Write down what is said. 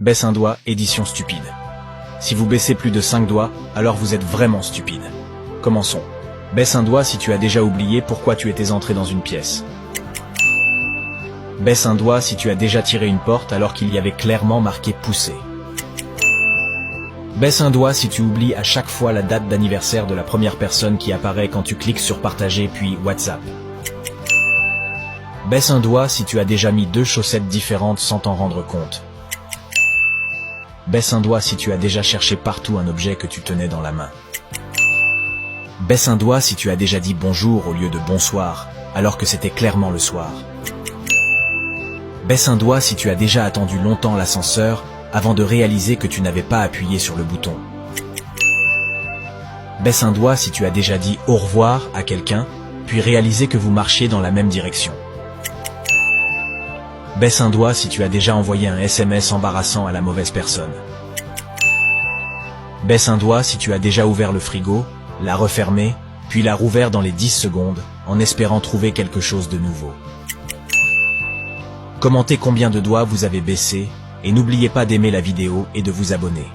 Baisse un doigt, édition stupide. Si vous baissez plus de 5 doigts, alors vous êtes vraiment stupide. Commençons. Baisse un doigt si tu as déjà oublié pourquoi tu étais entré dans une pièce. Baisse un doigt si tu as déjà tiré une porte alors qu'il y avait clairement marqué « pousser ». Baisse un doigt si tu oublies à chaque fois la date d'anniversaire de la première personne qui apparaît quand tu cliques sur partager puis WhatsApp. Baisse un doigt si tu as déjà mis 2 chaussettes différentes sans t'en rendre compte. Baisse un doigt si tu as déjà cherché partout un objet que tu tenais dans la main. Baisse un doigt si tu as déjà dit bonjour au lieu de bonsoir, alors que c'était clairement le soir. Baisse un doigt si tu as déjà attendu longtemps l'ascenseur avant de réaliser que tu n'avais pas appuyé sur le bouton. Baisse un doigt si tu as déjà dit au revoir à quelqu'un, puis réalisé que vous marchiez dans la même direction. Baisse un doigt si tu as déjà envoyé un SMS embarrassant à la mauvaise personne. Baisse un doigt si tu as déjà ouvert le frigo, l'a refermé, puis l'a rouvert dans les 10 secondes, en espérant trouver quelque chose de nouveau. Commentez combien de doigts vous avez baissé, et n'oubliez pas d'aimer la vidéo et de vous abonner.